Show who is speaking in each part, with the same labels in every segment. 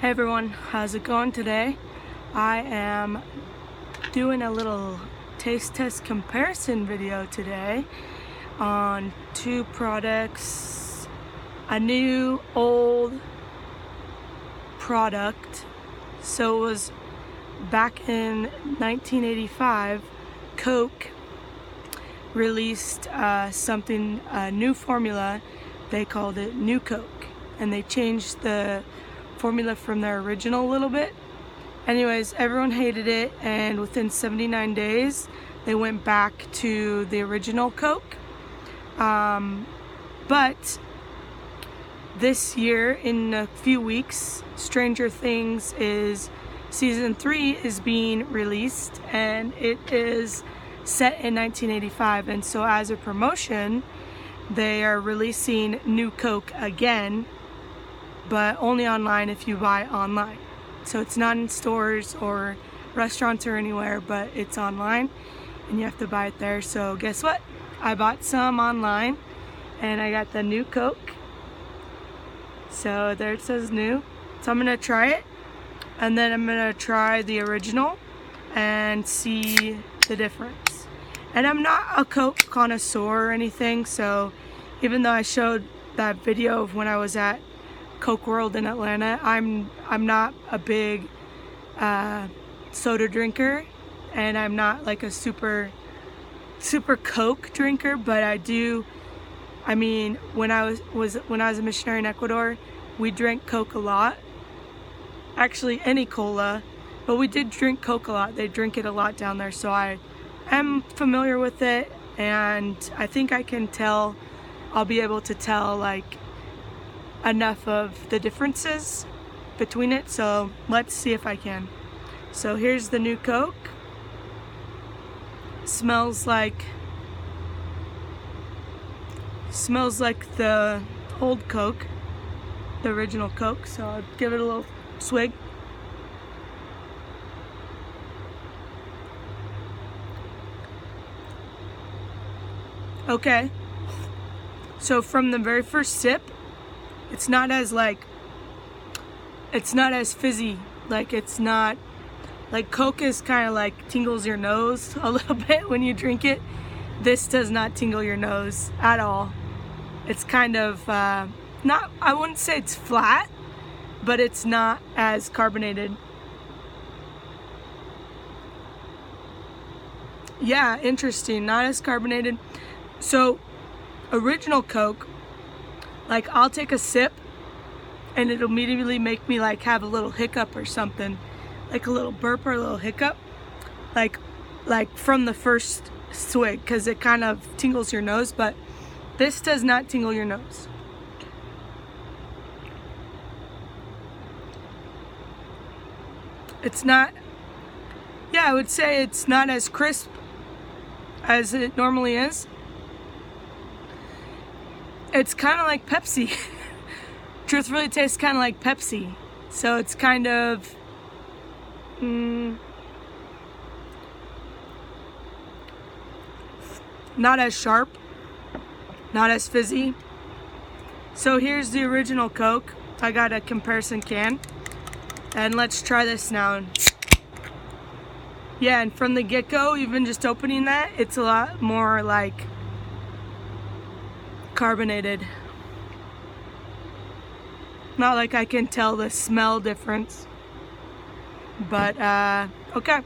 Speaker 1: Hey everyone, how's it going today? I am doing a little taste test comparison video today on two products, a new, old product. So it was back in 1985, Coke released a new formula. They called it New Coke, and they changed the formula from their original a little bit. Anyways, everyone hated it, and within 79 days they went back to the original Coke. But this year, in a few weeks, Stranger Things season 3 is being released, and it is set in 1985, and so as a promotion they are releasing New Coke again, but only online if you buy online. So it's not in stores or restaurants or anywhere, but it's online and you have to buy it there. So guess what? I bought some online and I got the New Coke. So there it says new. So I'm gonna try it, and then I'm gonna try the original and see the difference. And I'm not a Coke connoisseur or anything, so even though I showed that video of when I was at Coke World in Atlanta, I'm not a big soda drinker, and I'm not like a super Coke drinker, but I mean, when I was a missionary in Ecuador, we drank Coke a lot. Actually, any cola, but we did drink Coke a lot. They drink it a lot down there, so I am familiar with it, and I think I'll be able to tell like enough of the differences between it. So let's see if I can. So here's the New Coke. Smells like the old Coke, the original Coke. So I'll give it a little swig. Okay, so from the very first sip, it's not as fizzy. Like, it's not like Coke is kind of like tingles your nose a little bit when you drink it. This does not tingle your nose at all. It's kind of not, I wouldn't say it's flat, but it's not as carbonated. Yeah, interesting, not as carbonated. So original Coke, like, I'll take a sip and it'll immediately make me like have a little hiccup or something, like a little burp or a little hiccup, like from the first swig, because it kind of tingles your nose. But this does not tingle your nose. It's not, yeah, I would say it's not as crisp as it normally is. It's kind of like Pepsi. Truthfully, it tastes kind of like Pepsi. So it's kind of not as sharp, not as fizzy. So here's the original Coke. I got a comparison can, and let's try this now. Yeah, and from the get-go, even just opening that, it's a lot more like carbonated. Not like I can tell the smell difference, but okay.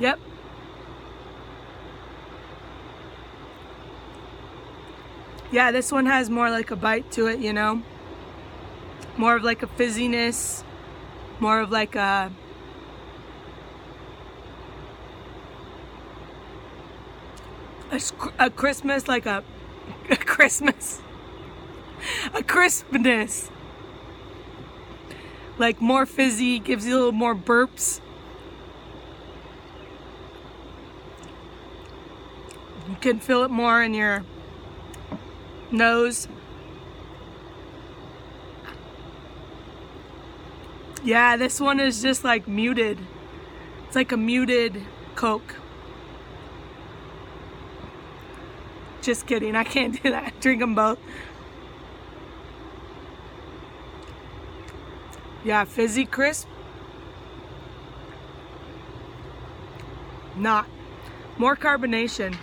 Speaker 1: Yep. Yeah, this one has more like a bite to it, you know? More of like a fizziness, more of like a Christmas, like a Christmas, a crispness, like more fizzy, gives you a little more burps. You can feel it more in your nose. Yeah, this one is just like muted. It's like a muted Coke. Just kidding, I can't do that. Drink them both. Yeah, fizzy crisp. Not. More carbonation.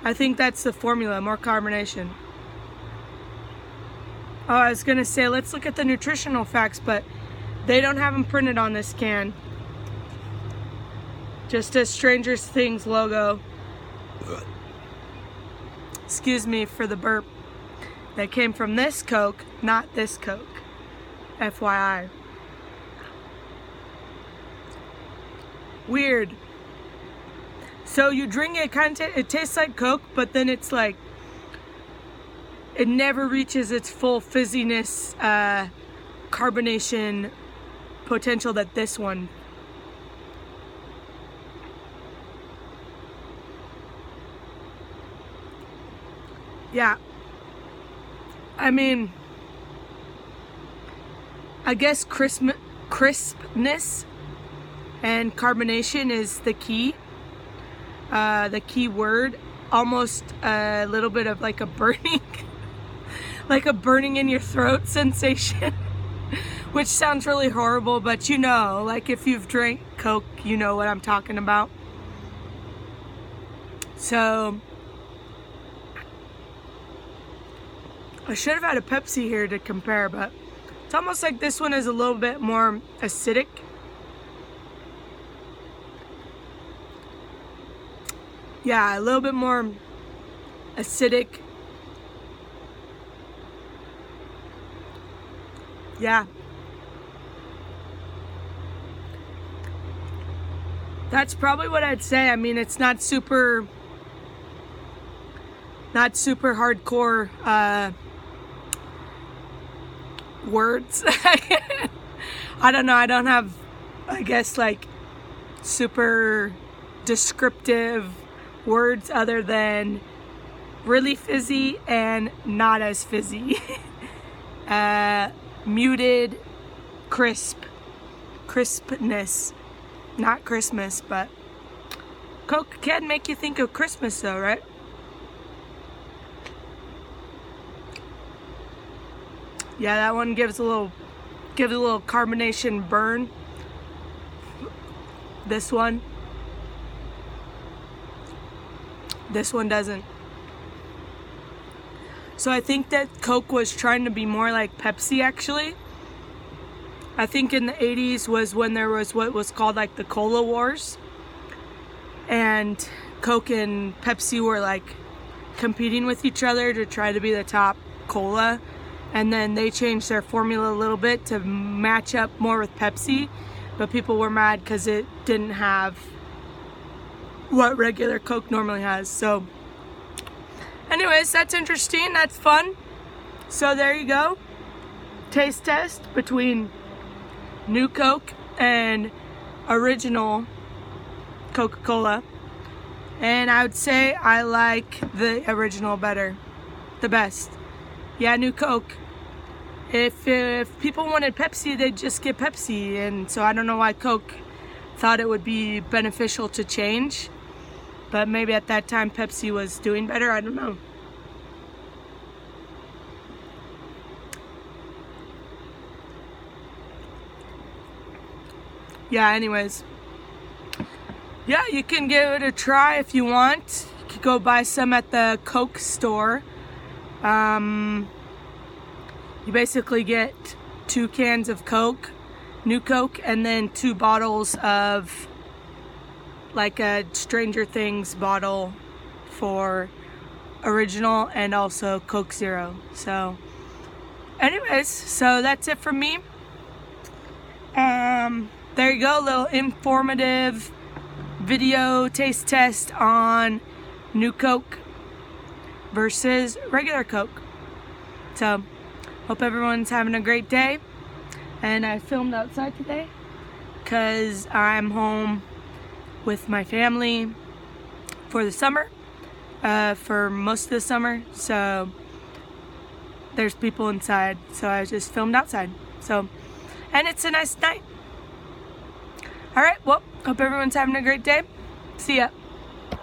Speaker 1: I think that's the formula, more carbonation. Oh, I was gonna say, let's look at the nutritional facts, but they don't have them printed on this can. Just a Stranger Things logo. Excuse me for the burp. That came from this Coke, not this Coke. FYI. Weird. So you drink it, it tastes like Coke, but then it's like, it never reaches its full fizziness, carbonation potential that this one. Yeah. I mean, I guess crispness and carbonation is the key word. Almost a little bit of like a burning like a burning in your throat sensation, which sounds really horrible, but you know, like if you've drank Coke, you know what I'm talking about. So I should have had a Pepsi here to compare, but it's almost like this one is a little bit more acidic. Yeah, a little bit more acidic. Yeah. That's probably what I'd say. I mean, it's not super hardcore words. I don't know. I don't have, I guess, like super descriptive words other than really fizzy and not as fizzy. Muted, crispness. Not Christmas, but Coke can make you think of Christmas though, right? Yeah, that one gives a little carbonation burn. This one doesn't. So I think that Coke was trying to be more like Pepsi actually. I think in the 80s was when there was what was called like the Cola Wars. And Coke and Pepsi were like competing with each other to try to be the top cola. And then they changed their formula a little bit to match up more with Pepsi. But people were mad because it didn't have what regular Coke normally has. So anyways, that's interesting. That's fun. So there you go. Taste test between New Coke and original Coca-Cola. And I would say I like the original better. The best. Yeah, New Coke. If people wanted Pepsi, they'd just get Pepsi. And so I don't know why Coke thought it would be beneficial to change. But maybe at that time Pepsi was doing better. I don't know. Yeah, anyways. Yeah, you can give it a try if you want. You could go buy some at the Coke store. You basically get 2 cans of Coke, New Coke, and then 2 bottles of like a Stranger Things bottle for original and also Coke Zero. So anyways, so that's it from me. There you go, a little informative video taste test on New Coke versus regular Coke. So hope everyone's having a great day. And I filmed outside today because I'm home with my family for the summer, for most of the summer. So there's people inside, so I just filmed outside. So, and it's a nice night. All right, well, hope everyone's having a great day. See ya.